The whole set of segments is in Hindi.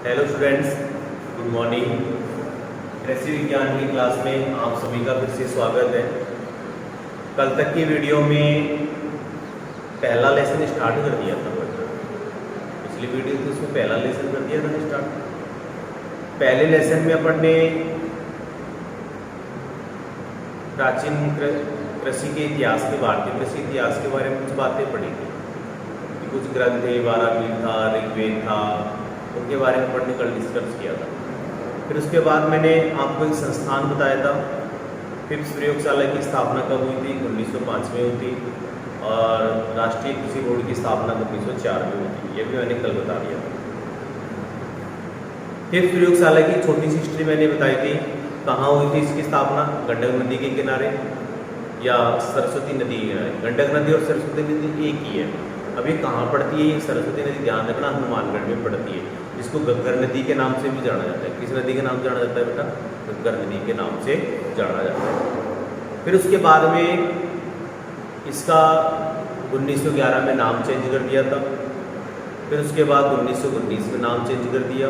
Hello students, good morning. कृषि विज्ञान की क्लास में आप सभी का फिर से स्वागत है। कल तक की वीडियो में पहला लेसन स्टार्ट कर दिया था, बट पिछली वीडियो थी उसमें पहला लेसन कर दिया था स्टार्ट। पहले लेसन में अपन ने प्राचीन कृषि के इतिहास के भारतीय कृषि इतिहास के बारे में कुछ बातें पढ़ी थी कि कुछ ग्रंथ थे, वाराणसी था, ऋग्वेद था, उनके बारे में पढ़ने कल डिस्कस किया था। फिर उसके बाद मैंने आपको एक संस्थान बताया था। फिफ्थ प्रयोगशाला की स्थापना कब हुई थी? 1905 में हुई थी। और राष्ट्रीय कृषि बोर्ड की स्थापना 1904 में हुई थी। ये भी मैंने कल बता दिया था। फिफ्थ प्रयोगशाला की छोटी सी हिस्ट्री मैंने बताई थी। कहाँ हुई थी इसकी स्थापना? गंडक नदी के किनारे या सरस्वती नदी के किनारे। गंडक नदी और सरस्वती नदी एक ही है। अब ये कहाँ पड़ती है? ये सरस्वती नदी, ध्यान रखना, हनुमानगढ़ में पड़ती है। इसको घग्गर नदी के नाम से भी जाना जाता है। किस नदी के नाम से जाना जाता है बेटा? घग्गर नदी के नाम से जाना जाता है। फिर उसके बाद में इसका 1911 में नाम चेंज कर दिया था। फिर उसके बाद 1919 में नाम चेंज कर दिया।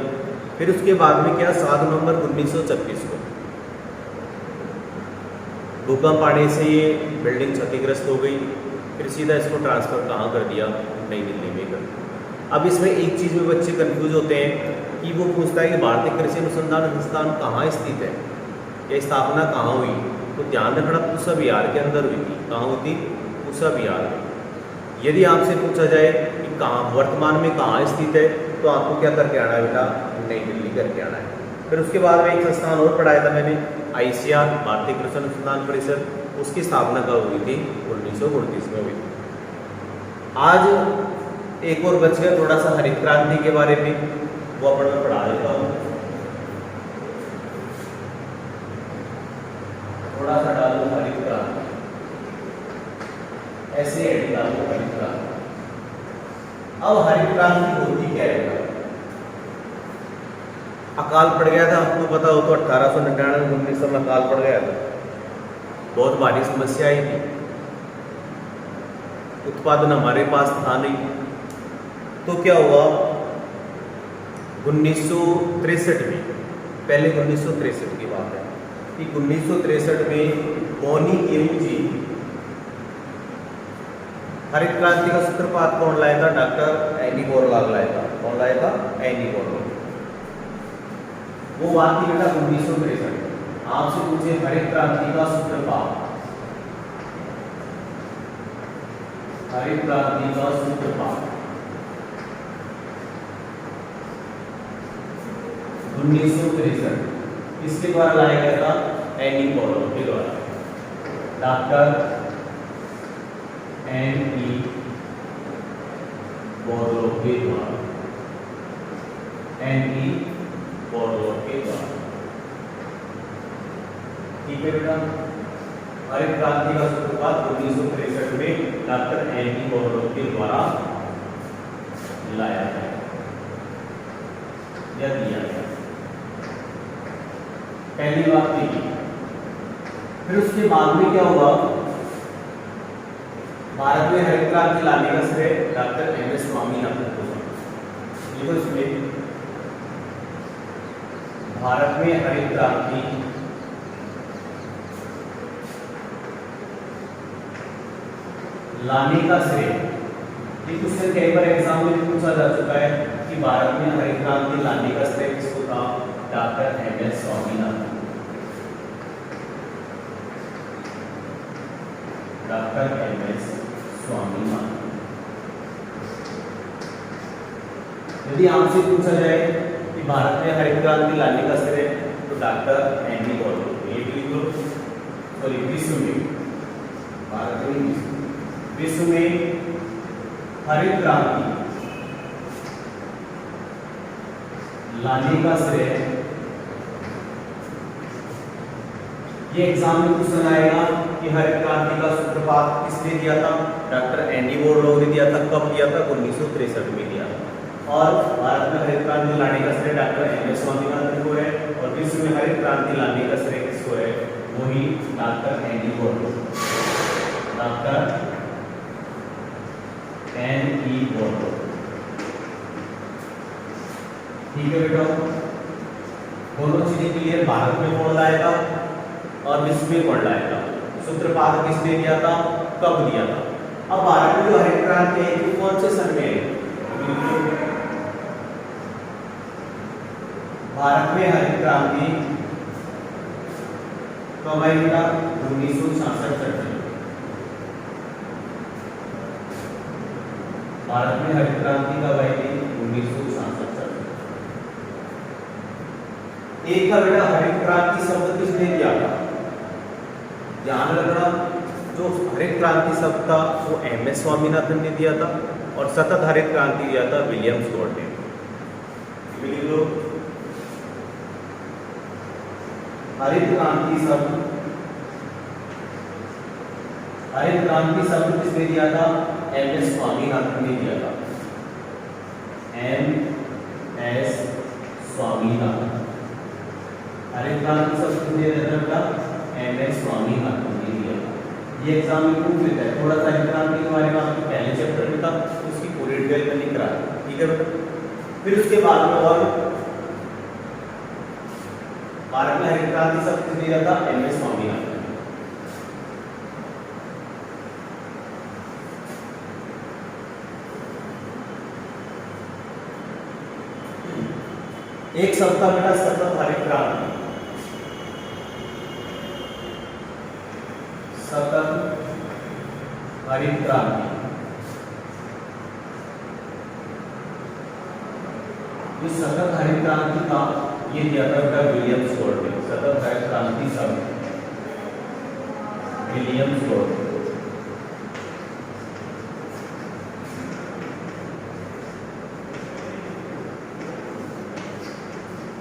फिर उसके बाद में क्या, 7 नवंबर 1936 को भूकंप आने से ये बिल्डिंग क्षतिग्रस्त हो गई। फिर सीधा इसको ट्रांसफ़र कहाँ कर दिया? नई दिल्ली में कर दिया। अब इसमें एक चीज़ में बच्चे कंफ्यूज होते हैं कि वो पूछता है कि भारतीय कृषि अनुसंधान संस्थान कहाँ स्थित है या स्थापना कहाँ हुई। तो ध्यान रखना, पूसा बिहार के अंदर हुई थी। कहाँ हुई थी? पूसा बिहार में। यदि आपसे पूछा जाए कि कहाँ वर्तमान में कहाँ स्थित है, तो आपको क्या करके आना है बेटा? नई दिल्ली करके आना है। फिर उसके बाद में एक संस्थान और पढ़ाया था मैंने, ICAR, भारतीय कृषि अनुसंधान परिषद। उसकी स्थापना कब हुई थी? 1939 में हुई थी। आज एक और बच गया थोड़ा सा हरित क्रांति के बारे में, वो अपन मैं पढ़ा देता हूँ। थोड़ा सा डालो हरित क्रांति, ऐसे हेड डालो हरित क्रांति। अब हरित क्रांति होती क्या है? अकाल पड़ गया था, आपको पता हो तो 1899-1900 में अकाल पड़ गया था। बहुत भारी समस्या आई थी, उत्पादन हमारे पास था नहीं। तो क्या हुआ? 1963 में, पहले 1963 की बात है कि 1963 में बोनी केरू जी, हरित क्रांति का सूत्रपात कौन लाया था? डॉक्टर एनी बोरलॉग लाया था। कौन लाया था? Any Borlaug. वो बात थी बेटा 1963। आपसे पूछे हरित क्रांति का सूत्रपात, हरित क्रांति का सूत्रपात 1963 किसके द्वारा लाया गया था? एनी बोरलॉग के द्वारा। डॉक्टर एनी बोरलॉग के द्वारा, एनी बोरलॉग के द्वारा। ठीक है बेटा। हरित क्रांति का सूत्रपात 1963 में डॉक्टर एनी बोरलॉग के द्वारा लाया गया या दिया गया। पहली बात थी। फिर उसके बाद में क्या हुआ? भारत में हरित क्रांति लाने का श्रेय डॉक्टर MS स्वामीनाथन को। देखो इसमें भारत में हरित क्रांति लाने का श्रेय, ये क्वेश्चन कई बार एग्जाम में पूछा जा चुका है कि भारत में हरित क्रांति लाने का श्रेय किसको था? Doctor MS Swaminathan. Doctor MS Swaminathan. यदि आपसे पूछा जाए कि भारत में हरित क्रांति लाने का श्रेय, तो डॉक्टर एनी बोरलॉग। ये भी लिख लो। सॉरी, विश्व में, भारत में, विश्व में हरित क्रांति लाने का श्रेय, ये एग्जाम में क्वेश्चन आएगा कि हरित क्रांति का सूत्रपात किसने दिया था? डॉक्टर एनी बोरलॉग ने दिया था। कब दिया था? 1963 में दिया था। और भारत में हरित क्रांति लाने का श्रेय डॉक्टर MS स्वामीनाथन को है। और विश्व में हरित क्रांति लाने का श्रेय किसको है? वही doctor any Borlaug, doctor NE Borlaug. ठीक है बेटा, दोनों चीजें क्लियर। भारत में कौन लाएगा और विश्व में कौन लाएगा, सूत्रपात किसने दिया था, कब दिया था। अब भारत में जो हरित क्रांति आई थी कौन से सन में आई? भारत में हरित क्रांति कब आई बेटा? 1966। भारत में हरित क्रांति कब आई थी? 1966। एक का बेटा हरित क्रांति शब्द किसने दिया था? ध्यान रखना, जो हरित क्रांति शब्द था वो एमएस स्वामीनाथन ने दिया था और सतत हरित क्रांति दिया था विलियम स्कॉट ने। हरित क्रांति शब्द किसने दिया था? एमएस स्वामीनाथन ने दिया था। एमएस स्वामीनाथन। हरित क्रांति शब्द किसने दिया था? एमएस स्वामीनाथन ने दिया था। ये एग्जाम में पूछ लेता है, थोड़ा सा हरित क्रांति के बारे में आपके पहले चैप्टर में था, उसकी पूरी डिटेल में नहीं करा, ठीक है बेटा। फिर उसके बाद में और भारत में हरित क्रांति शब्द किसने दिया था? एमएस स्वामीनाथन। एक शब्द था बेटा सतत हरित क्रांति। सतत हरित क्रांति, इस सतत हरित क्रांति का ये दिया था बेटा विलियम स्कॉट ने। सतत हरित क्रांति शब्द विलियम स्कॉट।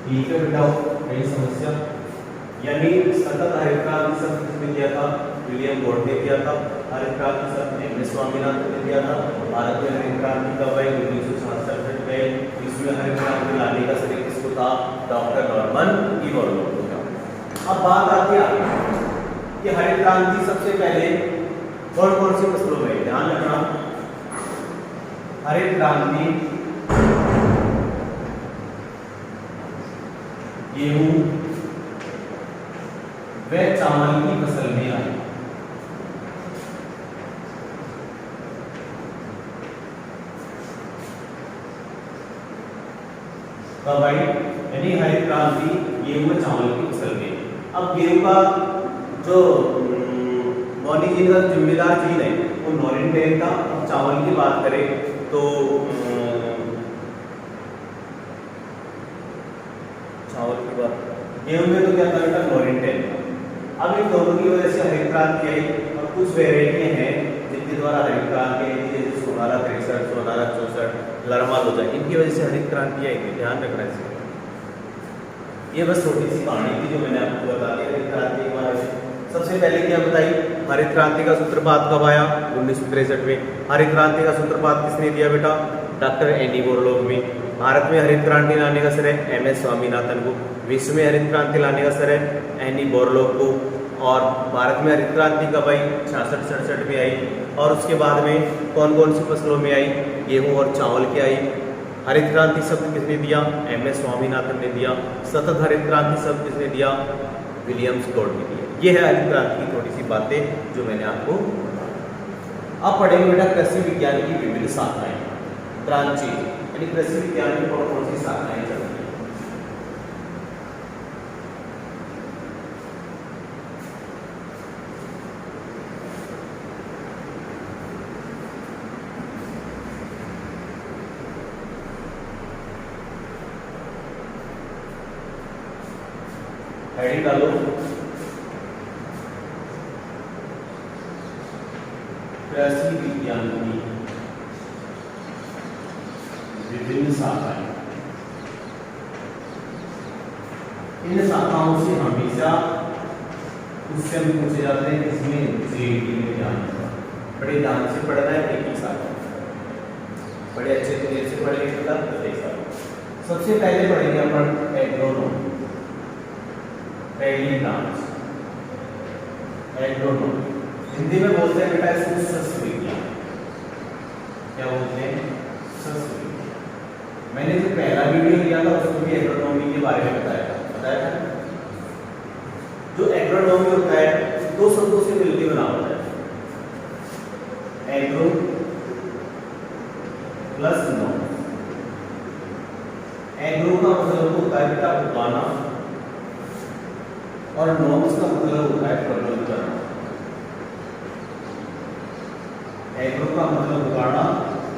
ठीक है बेटा, यही समस्या, यानी सतत हरित क्रांति शब्द किसने दिया था? विलियम स्कॉट ने दिया था। हरित क्रांति शब्द एमएस स्वामीनाथन ने दिया था। भारत में हरित क्रांति कब आई? 1966 में। इसमें हरित क्रांति लाने का श्रेय किसको था? डॉक्टर नॉर्मन बोरलॉग को था। अब बात आती है कि हरित क्रांति सबसे पहले कौन कौन सी फसलों में? ध्यान रखना, हरित क्रांति गेहूं व चावल की फसल में आई। कब आई? यानी हरित क्रांति गेहूं व चावल की फसल में। अब गेहूं का जो मॉनिजीन का जिम्मेदार जीन है वो नॉरिनटेन था। चावल की बात करें तो चावल की बात, गेहूं में तो क्या था बेटा? नॉरिनटेन था। अब इन दोनों की वजह से हरित क्रांति आई और कुछ वेराइटियां हैं जिनके द्वारा हरित क्रांति आई थी, जैसे सोनारा 63, सोनारा 64, लरमा 2000, इनकी वजह से हरित क्रांति आई थी। ध्यान रखना इसमें। ये बस छोटी सी कहानी थी जो मैंने आपको बता दी हरित क्रांति के बारे में। सबसे पहले क्या बताई? हरित क्रांति का सूत्रपात कब आया? 1963 में। हरित क्रांति का सूत्रपात किसने दिया बेटा? डॉक्टर एनी बोरलॉग में। भारत में हरित क्रांति लाने का श्रेय एमएस स्वामीनाथन को। विश्व में हरित क्रांति लाने का श्रेय एनी बोरलॉग को। और भारत में हरित क्रांति कब आई? 66-67 में आई। और उसके बाद में कौन कौन सी फसलों में आई? गेहूं और चावल की आई। हरित क्रांति शब्द किसने दिया? एमएस स्वामीनाथन ने दिया। सतत हरित क्रांति शब्द किसने दिया? विलियम स्कॉट ने दिया। ये है हरित क्रांति की थोड़ी सी बातें जो मैंने आपको। अब पढ़ेंगे बेटा कृषि विज्ञान की विभिन्न शाखाएं, ब्रांचेज, यानी कृषि विज्ञान की कौन कौन सी शाखाएं चलती हैं। हेडिंग डालो, कृषि विज्ञान की विभिन्न शाखाएं। इन शाखाओं से हमेशा क्वेश्चन पूछे जाते हैं, इसमें जेईई में ध्यान रखना, बड़े ध्यान से पढ़ना है। एक ही शाखा बड़े अच्छे तरीके से पढ़ेंगे तब। सबसे पहले पढ़ेंगे अपन एग्रोनॉमी, पहली ब्रांच एग्रोनॉमी। हिंदी में बोलते हैं बेटा इसको सस्य विज्ञान। क्या बोलते हैं? सस्य विज्ञान। मैंने जो पहला वीडियो दिया था उसमें भी एग्रोनॉमी के बारे में बताया था। जो एग्रोनॉमी होता है दो शब्दों से मिलकर बना होता है, एग्रो प्लस नॉम। एग्रो का मतलब होता है बेटा उगाना और नॉम्स का मतलब होता है प्रबंध करना। एग्रो का मतलब उगाना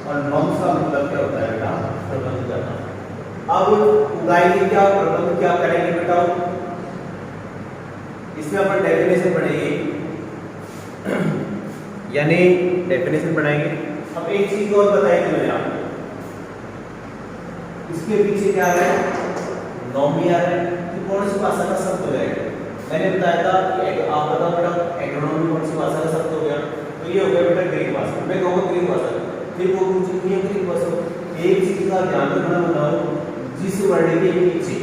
और नॉम्स का मतलब क्या होता है बेटा प्रबंध करना। अब उगाएंगे क्या, प्रबंध क्या करेंगे बेटा, इसमें अपन डेफिनेशन पढ़ेंगे यानी डेफिनेशन पढ़ाएंगे। अब एक चीज और बताएंगे मैंने आपको, इसके पीछे क्या है, नॉमी आ रहा है कि कौन सी भाषा का शब्द हो जाएगा। मैंने बताया था कि आप बताओ बेटा एग्रोनॉमी कौन सी भाषा का शब्द हो गया, तो ये हो गया बेटा ग्रीक भाषा। मैं कहूँगा ग्रीक भाषा, फिर वो पूछेंगे ये ग्रीक भाषा। एक चीज का ध्यान रखना बताओ, जिस वर्ड के पीछे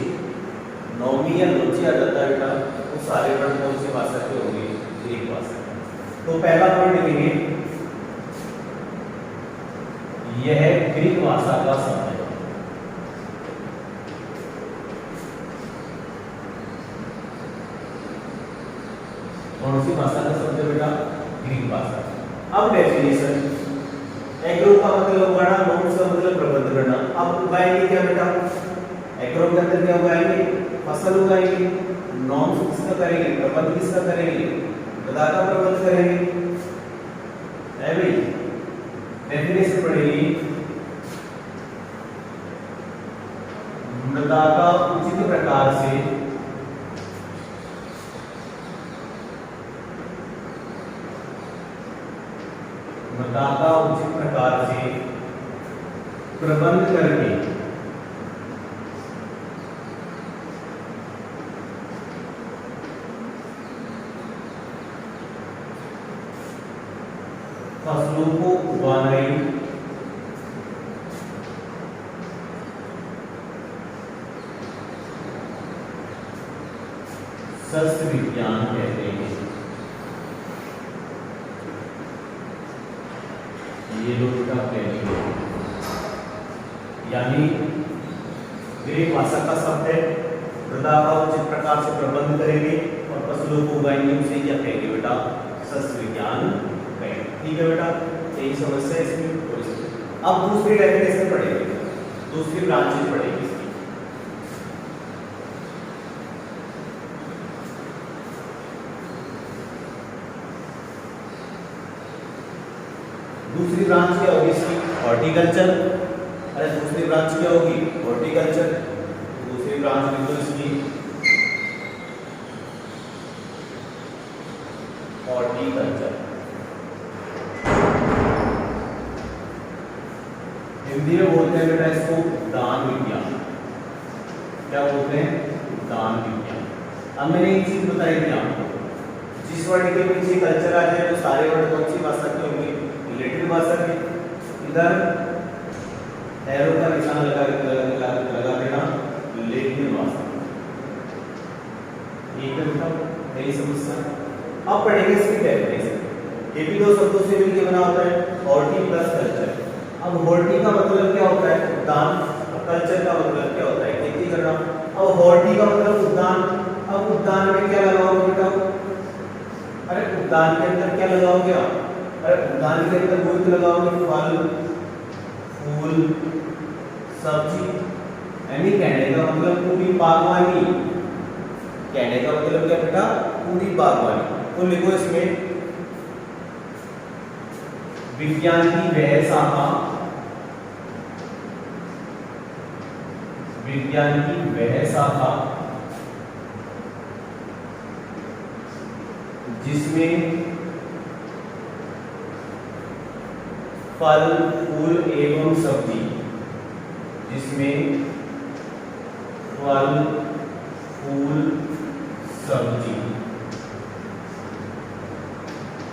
नॉमी या लोची आ जाता है बेटा वो सारे वर्ड कौन सी भाषा के होंगे, ग्रीक भाषा। तो पहला पॉइंट लिखेंगे यह ग्रीक भाषा का शब्द है। कौन सी भाषा का शब्द है बेटा, ग्रीक भाषा। अब डेफिनेशन, एग्रो का मतलब उगाना, नॉम्स का मतलब प्रबंध करना। अब उगाएंगे क्या बेटा, एग्रो के अंदर क्या उगाएंगे, फसल उगाएंगे। नॉम्स किसका करेंगे, प्रबंध किसका करेंगे, मृदा का प्रबंध करेंगे, है भाई। डेफिनेशन पढ़ेगी मृदा का उचित प्रकार से मृदा का उचित प्रकार से प्रबंध करके फसलों को उगाना ही सस्य विज्ञान कहते हैं। ये लोग का प्लानिंग यानी ग्रीक भाषा का शब्द है, मृदा का उचित प्रकार से प्रबंध करेंगे और फसलों को उगाएंगे, उसे क्या कहेंगे बेटा, सस्य विज्ञान कहेंगे। ठीक है बेटा, यही समस्या है इसमें। अब दूसरी डेफिनेशन पढ़ेंगे, दूसरी ब्रांचेज पढ़ेंगे इसकी। दूसरी ब्रांच क्या होगी इसकी, हॉर्टिकल्चर। अरे दूसरी ब्रांच क्या होगी, हॉर्टिकल्चर। दूसरी ब्रांच लिख दो इसकी हॉर्टिकल्चर। हिंदी में बोलते हैं बेटा इसको उद्यान विज्ञान। क्या बोलते हैं, उद्यान विज्ञान। अब मैंने एक चीज बताई थी आपको, जिस वर्ड के पीछे कल्चर आ जाए तो सारे वर्ड कौन सी भाषा के होंगे, रिलेटेड भाषा के। इधर एरो का निशान लगा देना, रिलेटेड भाषा। ठीक है बेटा, यही समस्या। अब पढ़ेंगे इसकी डेफिनेशन। ये भी दो शब्दों से मिलकर बना होता है, हॉर्टी प्लस कल्चर। अब हॉर्टी का मतलब क्या होता है, उद्यान। कल्चर का मतलब क्या होता है, खेती करना। अब हॉर्टी का मतलब उद्यान। अब उद्यान में क्या लगाओगे बेटा, अरे उद्यान के अंदर क्या लगाओगे आप, अरे उद्यान के अंदर कोई तो लगाओगे फल फूल सब्जी, यानी कहने का मतलब पूरी बागवानी। कहने का मतलब क्या बेटा, पूरी बागवानी। तो लिखो इसमें विज्ञान की वह शाखा, विज्ञान की वह शाखा जिसमें फल फूल एवं सब्जी, जिसमें फल फूल सब्जी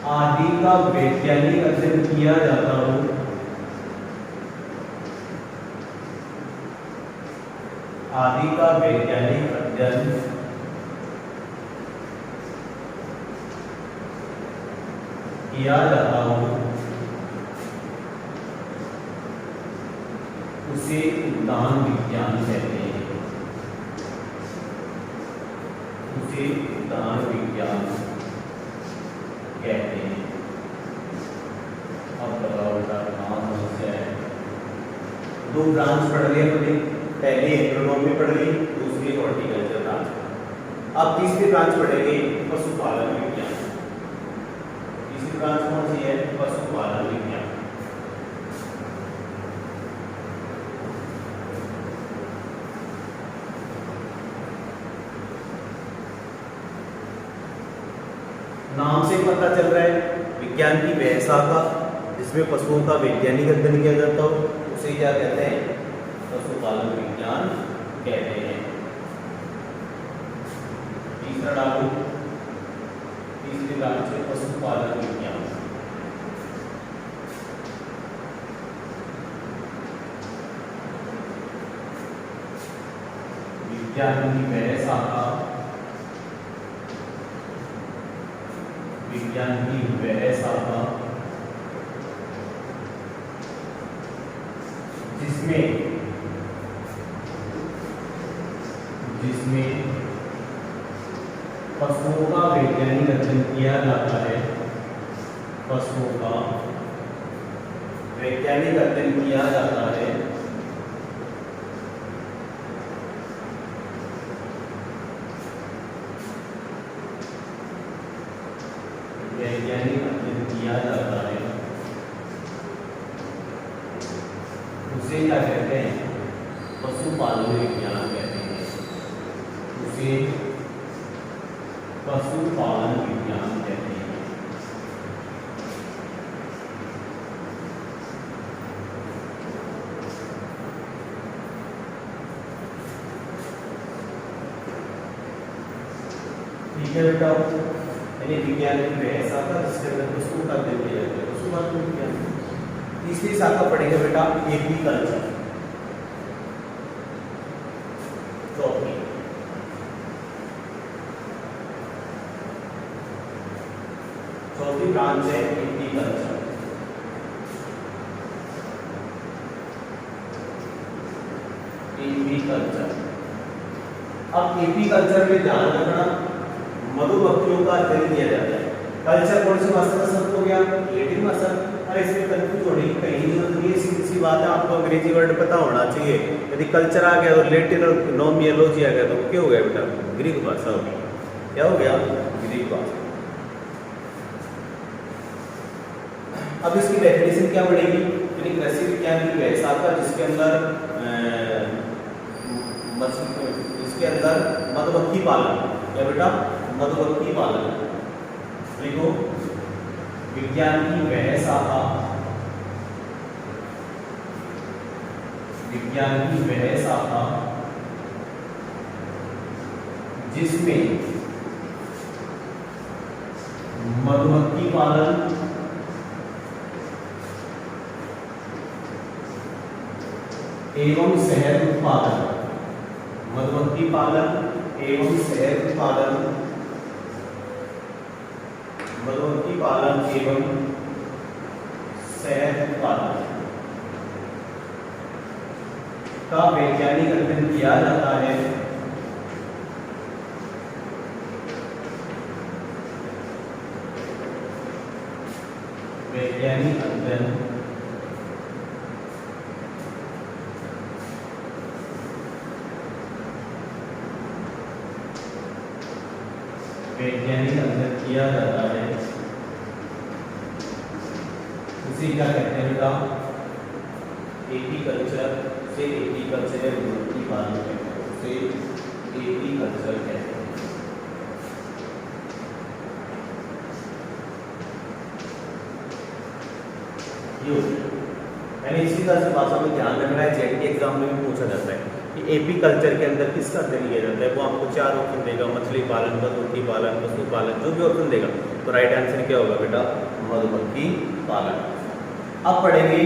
आदि का वैज्ञानिक अध्ययन किया जाता हो, आदि का वैज्ञानिक अध्ययन किया जाता हो, उसे उद्यान विज्ञान कहते हैं, उसे उद्यान विज्ञान कहते हैं। अब बताओ बेटा कहाँ समस्या है। दो ब्रांच पढ़ लिए हमने, पहली एग्रोनॉमी पढ़ ली, दूसरी हॉर्टिकल्चर ब्रांच। अब तीसरी ब्रांच पढ़ेंगे पशुपालन विज्ञान। तीसरी ब्रांच कौन सी है? पशुपालन विज्ञान। नाम से पता चल रहा है विज्ञान की वह शाखा जिसमें पशुओं का वैज्ञानिक अध्ययन किया जाता हो, उसे क्या कहते हैं? पशुपालन विज्ञान कहते हैं। तीसरा डालो, तीसरी ब्रांच है पशुपालन विज्ञान। विज्ञान की वह शाखा, विज्ञान की वह शाखा जिसमें पशुओं का वैज्ञानिक अध्ययन किया जाता है, पशुओं का वैज्ञानिक अध्ययन किया जाता है, वैज्ञानिक अध्ययन किया जाता है, उसे क्या कहते हैं? पशुपालन विज्ञान कहते हैं, उसे पशुपालन विज्ञान कहते हैं। ठीक है बेटा, यानी विज्ञान की वह शाखा जिसके अंदर पशुओं का अध्ययन किया जाता है, पशुपालन विज्ञान। तीसरी शाखा पढ़ेगा बेटा एपीकल्चर। चौथी ब्रांच है एपीकल्चर। एपीकल्चर। अब एपीकल्चर में ध्यान रखना मधुमक्खियों का अध्ययन किया जाता है। कल्चर कौन से भाषा का शब्द हो गया? लैटिन भाषा। अरे इसमें कंफ्यूज होने की कहीं जरूरत नहीं है, सीधी सी बात है, आपको अंग्रेजी वर्ड पता होना चाहिए। यदि कल्चर आ गया और लैटिन और नोमियोलॉजी आ गया तो क्या हो गया बेटा? ग्रीक भाषा हो गई। क्या हो गया? ग्रीक भाषा। अब इसकी डेफिनेशन क्या बनेगी? यानी कृषि विज्ञान की वह शाखा जिसके अंदर मधुमक्खी पालन, क्या बेटा? मधुमक्खी पालन। देखो विज्ञान की वह शाखा, विज्ञान की वह शाखा जिसमें मधुमक्खी पालन एवं शहद उत्पादन, मधुमक्खी पालन एवं शहद उत्पादन, मधुमक्खी पालन एवं शहद उत्पादन का वैज्ञानिक अध्ययन किया जाता है, वैज्ञानिक अध्ययन वैज्ञानिक अध्ययन किया जाता है, उसे क्या कहते हैं बेटा? एपीकल्चर। से एपीकल्चर है मधुमक्खी पालन कहते हैं, उसे एपीकल्चर कहते हैं। यानी इसी तरह से भाषा में ध्यान रखना है, जेट के एग्जाम में भी पूछा जाता है कि एपीकल्चर के अंदर किसका अध्ययन किया जाता है। वो आपको 4 ऑप्शन देगा, मछली पालन, मधुमक्खी पालन, पशु पालन, जो भी ऑप्शन देगा। तो राइट आंसर क्या होगा बेटा? मधुमक्खी पालन। अब पढ़ेंगे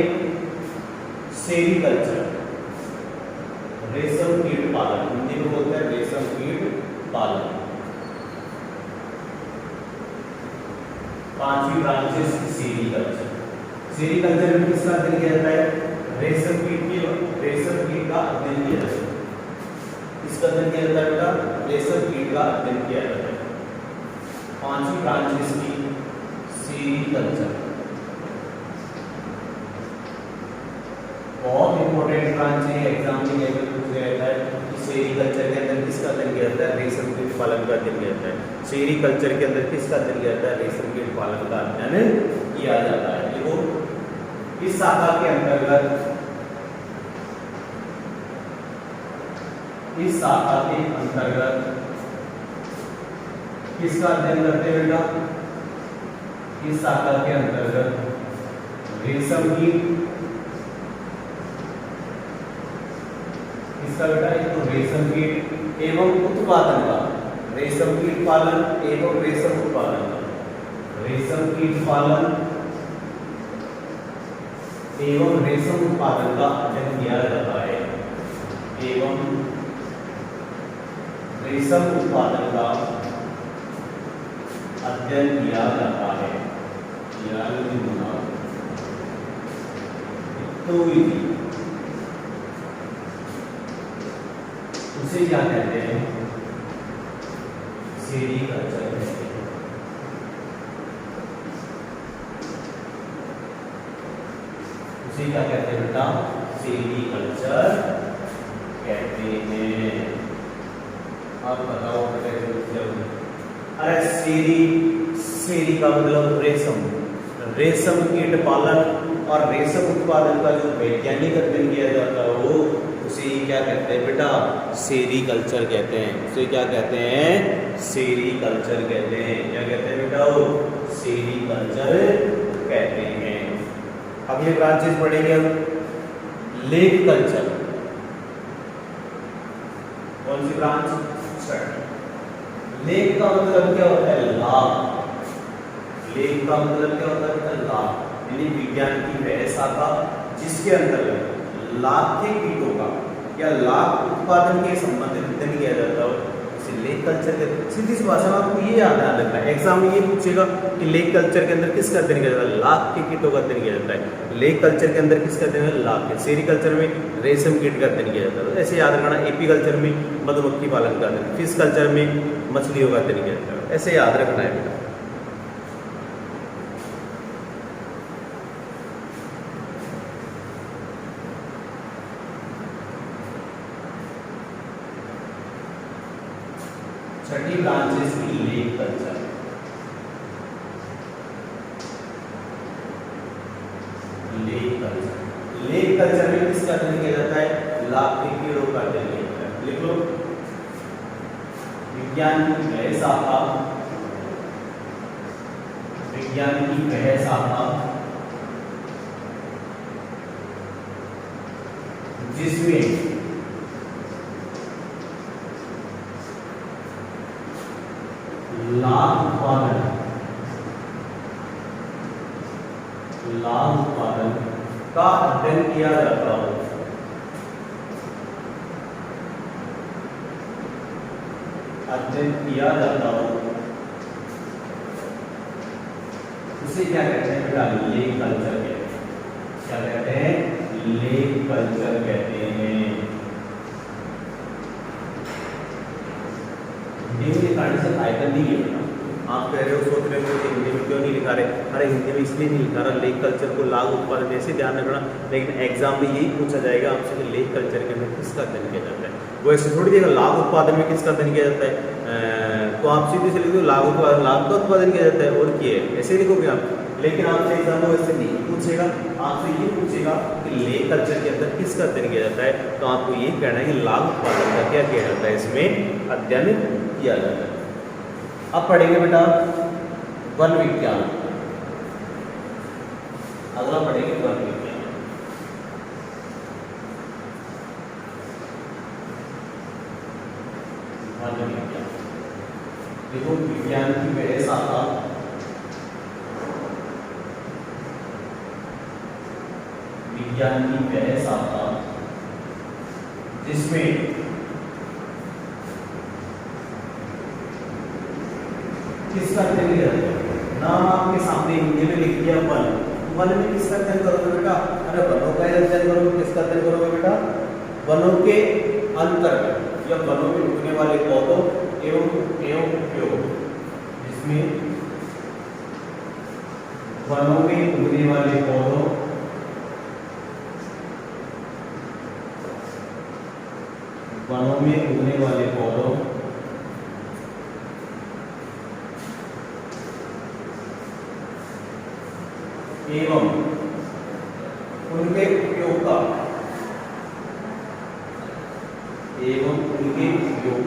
सेरीकल्चर, रेशम कीट पालन। हिंदी में बोलते हैं रेशम कीट पालन। 5वीं ब्रांच है सेरीकल्चर। सेरीकल्चर में किसका अध्ययन किया जाता है? रेशम कीट का अध्ययन किया जाता है। किसका अध्ययन किया जाता है बेटा? रेशम कीट का अध्ययन किया जाता है। पांचवी ब्रांच इसकी सेरीकल्चर, बहुत इंपॉर्टेंट ब्रांच है, एग्जाम में पूछा जाता है कि सेरीकल्चर के अंदर किसका अध्ययन किया जाता है? रेशम कीट पालन का अध्ययन किया जाता है। सेरीकल्चर के अंदर किसका अध्ययन किया जाता है? रेशम कीट पालन का अध्ययन किया जाता है। देखो इस शाखा के अंतर्गत, इस शाखा के अंतर्गत किसका अध्ययन करते हैं बेटा? इस शाखा के अंतर्गत रेशम कीट, इसका बेटा एक तो रेशम कीट एवं उत्पादन का, रेशम कीट पालन एवं रेशम उत्पादन का, रेशम कीट पालन एवं रेशम उत्पादन का अध्ययन किया जाता है, एवं रेशम उत्पादन का अध्ययन किया जाता है। तो उसे क्या कहते हैं? सेरीकल्चर कहते हैं। उसे क्या कहते हैं बेटा? सेरीकल्चर कहते हैं। आप बताओ अरे सेरी का मतलब रेशम कीट पालन और रेशम उत्पादन का जो वैज्ञानिक अध्ययन किया जाता है वो, उसे क्या कहते हैं बेटा? सेरीकल्चर कहते हैं। उसे क्या कहते हैं? सेरीकल्चर कहते हैं। क्या कहते हैं बेटा? वो सेरीकल्चर कहते हैं। अब ये ब्रांचेस पढ़ेंगे हम। लेक कल्चर, कौन सी ब्रांच? लेक का मतलब क्या होता है? लाभ। लेक का मतलब क्या होता है? लाभ, यानी विज्ञान की वह शाखा जिसके अंतर्गत लाभ के कीटों का या लाभ उत्पादन के संबंधित अध्ययन किया जाता है, उसे लेक कल्चर कहते हैं। सीधी सी भाषा में आपको ये याद रखना है, एग्जाम में ये पूछेगा कि लेक कल्चर के अंदर किसका अध्ययन किया जाता है? लाभ के कीटों का अध्ययन किया जाता है। लेक कल्चर के अंदर किसका अध्ययन है? लाभ के। सेरीकल्चर में रेशम कीट का अध्ययन किया जाता है। ऐसे याद रखना। एपीकल्चर में मधुमक्खी पालन का अध्ययन, फिश कल्चर में मछलियों का अध्ययन किया जाता है। ऐसे याद रखना है बेटा। छठी ब्रांच इसकी लेक कल्चर। लेक कल्चर में किसका अध्ययन किया जाता है? लाभ के कीड़ों का अध्ययन किया जाता है। लिख लो, विज्ञान की वह शाखा, विज्ञान की वह शाखा जिसमें लाभ उत्पादन का अध्ययन किया जाता हो, अध्ययन किया जाता हो, उसे क्या कहते हैं बेटा? लेक कल्चर कहते हैं। क्या कहते हैं? लेक कल्चर कहते हैं। हिंदी में लिखाने से फायदा नहीं है बेटा। आप कह रहे हो, सोच रहे हो कि हिंदी में क्यों नहीं लिखा रहे? अरे हिंदी में इसलिए नहीं लिखा रहा, लेक कल्चर को लाभ उत्पादन ऐसे ध्यान रखना। लेकिन एग्जाम में यही पूछा जाएगा आपसे कि लेक कल्चर के अंदर किसका अध्ययन किया जाता है। वो ऐसे थोड़ी देगा लाभ उत्पादन में किसका अध्ययन किया जाता है, तो आप सीधे से लिख दो लाभ का उत्पादन किया जाता है और किए, ऐसे लिखोगे आप। लेकिन आपसे एग्जाम में वैसे नहीं पूछेगा, आपसे ये पूछेगा कि लेक कल्चर के अंदर किसका अध्ययन किया जाता है, तो आपको ये कहना है कि लाभ उत्पादन का क्या किया जाता है, इसमें अध्ययन किया जाता है। अब पढ़ेंगे बेटा वन विज्ञान। अगला पढ़ेंगे वन विज्ञान। वन विज्ञान देखो, विज्ञान की वह शाखा जिसमें किसका अध्ययन किया जाता है। नाम आपके सामने हिंदी में लिख दिया वन, वन में किसका अध्ययन करोगे बेटा? अरे वनों का अध्ययन करोगे, किसका अध्ययन करोगे बेटा? वनों के अंतर्गत या वनों में उगने वाले पौधों एवं उपयोग, जिसमें वनों में उगने वाले पौधों एवं उनके उपयोग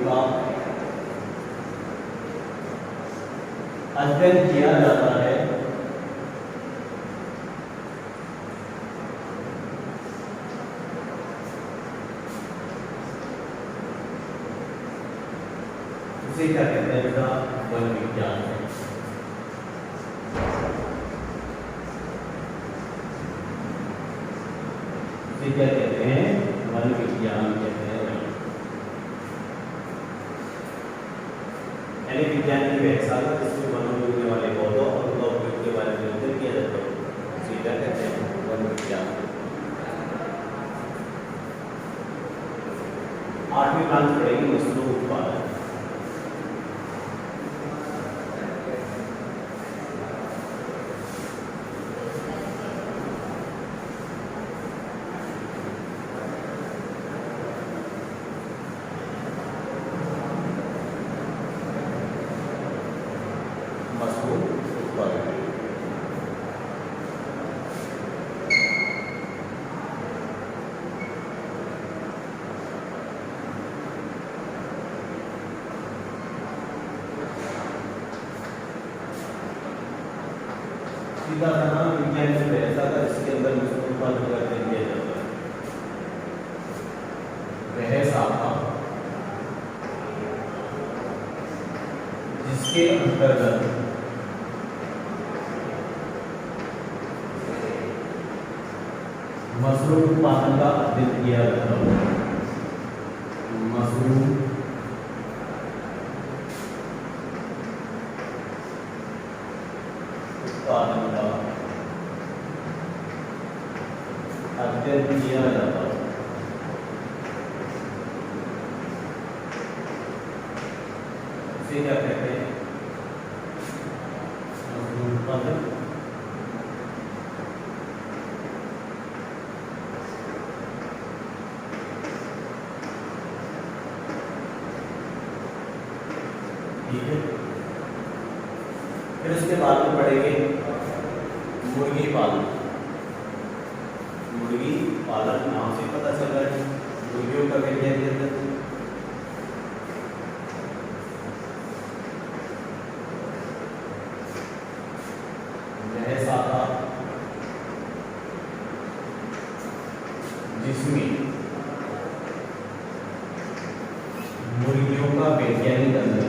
का अध्ययन किया जाता है। उसे क्या कहते हैं बेटा? वन विज्ञान। क्या कहते हैं? वन विज्ञान कहते हैं। यानी विज्ञान की व्यवस्था का जिसमें वनों में उगने वाले पौधों और उनका उपयोग के बारे में अध्ययन किया जाता है, उसे क्या कहते हैं? वन विज्ञान। 8वीं ब्रांच पढ़ेगी मशरूम उत्पादन। सीधा सा नाम विज्ञान की व्यवस्था का इसके अंदर मशरूम उत्पादन का अध्ययन किया जाता है। वह शाखा जिसके अंतर्गत मशरूम उत्पादन का अध्ययन किया जाता है। मशरूम उत्पादन का अध्ययन किया जाता है। इसे क्या कहते हैं? मशरूम उत्पादन। ठीक है, फिर उसके बाद में पढ़ेंगे मुर्गी पालन। मुर्गी पालन नाम से पता चल रहा है मुर्गियों का वैज्ञानिक अध्ययन। वह शाखा जिसमें मुर्गियों का वैज्ञानिक अध्ययन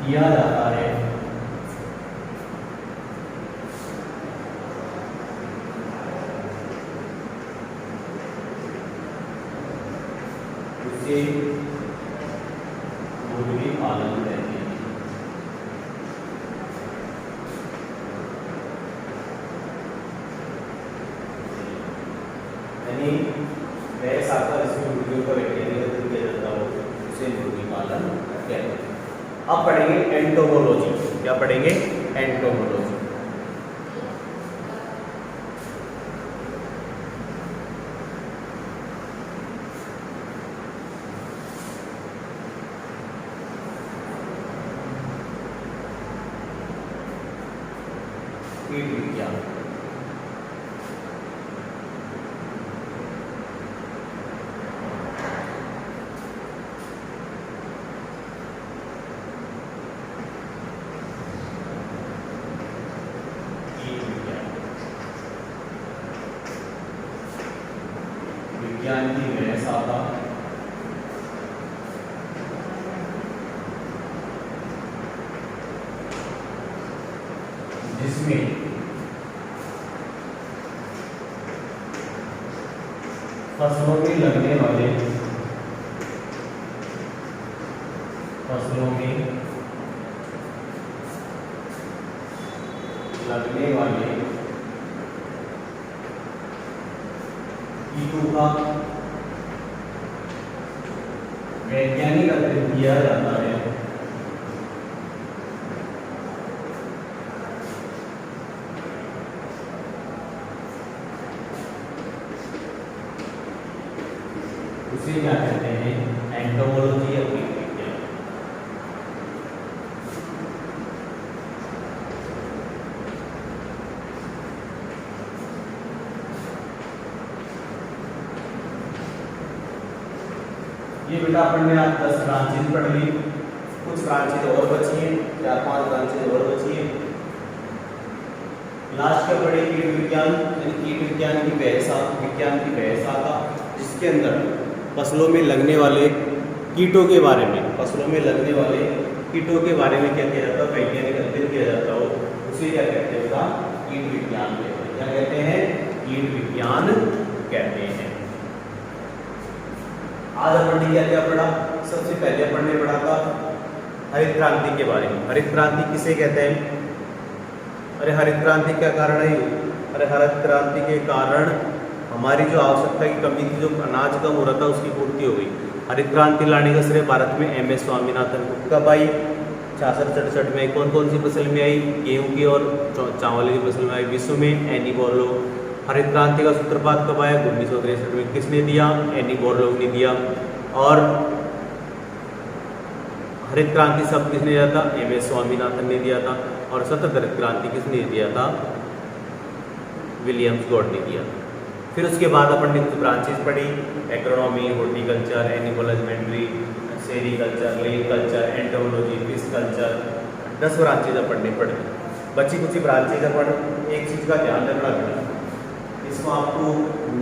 किया जाता है। उसे मुर्गी पालन कहते हैं। यानी वह शाखा जिसमें मुर्गियों का वैज्ञानिक अध्ययन किया जाता हो उसे मुर्गी पालन कहते हैं। अब पढ़ेंगे एंटोमोलॉजी। क्या पढ़ेंगे? एंटोमोलॉजी। कीट विज्ञान। विज्ञान की वह शाखा जिसमें फसलों में लगने वाले कीटों का वैज्ञानिक अध्ययन किया जाता है। उसे क्या कहते हैं? एंटोमोलॉजी या कीट विज्ञान। ये बेटा अपन ने आज 10 ब्रांचेज पढ़ ली, कुछ ब्रांचेज और बची हैं, 4-5 ब्रांचेज और बची हैं। लास्ट का पढ़े कीट विज्ञान, यानी कीट विज्ञान की वह शाखा जिसके अंदर फसलों में लगने वाले कीटों के बारे में क्या किया जाता है, वैज्ञानिक अध्ययन किया जाता हो, उसे क्या कहते हैं? उसका कीट विज्ञान कहते हैं। क्या कहते हैं? कीट विज्ञान कहते हैं। आज अपन ने क्या पढ़ा? सबसे पहले अपन ने पढ़ा था हरित क्रांति के बारे में। हरित क्रांति किसे कहते हैं? अरे हरित क्रांति क्या कारण है? अरे हरित क्रांति के कारण हमारी जो आवश्यकता की कमी थी, जो अनाज कम हो रहा था, उसकी पूर्ति हो गई। हरित क्रांति लाने का श्रेय भारत में MS स्वामीनाथन को कब आई? 66-67 में। कौन सी फसल में आई? गेहूं की और चावल की फसल में आई। विश्व में एनी बोरलॉग। हरित क्रांति का सूत्रपात कब आया? 1963 में। किसने दिया? एनी बोरलॉग ने दिया। और हरित क्रांति शब्द किसने दिया था? MS स्वामीनाथन ने दिया था। और सतत हरित क्रांति किसने दिया था? विलियम्स गॉड ने दिया। फिर उसके बाद अपन ने कुछ ब्रांचेज पढ़ी, agronomy, horticulture, animal husbandry, sericulture, lane culture, entomology, fish culture, 10 branches अपन ने पढ़ी। बची कुछ ब्रांचेज अपन एक चीज़ का ध्यान रखना बेटा, इसमें आपको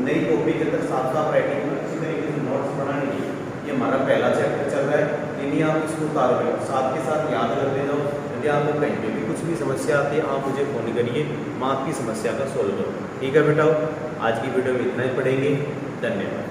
नई कॉपी के अंदर साफ राइटिंग में अच्छी तरीके से नोट्स बनाने की। ये हमारा पहला चैप्टर चल रहा है, इन्हीं आप इसको उतार रहे हो, साथ के साथ याद रखते जाओ। यदि आपको कहीं पे भी कुछ भी समस्या आती है, आप मुझे फ़ोन करिए, मैं आपकी समस्या का सोल्व करूँ। ठीक है बेटा, आज की वीडियो में इतना ही पढ़ेंगे। धन्यवाद।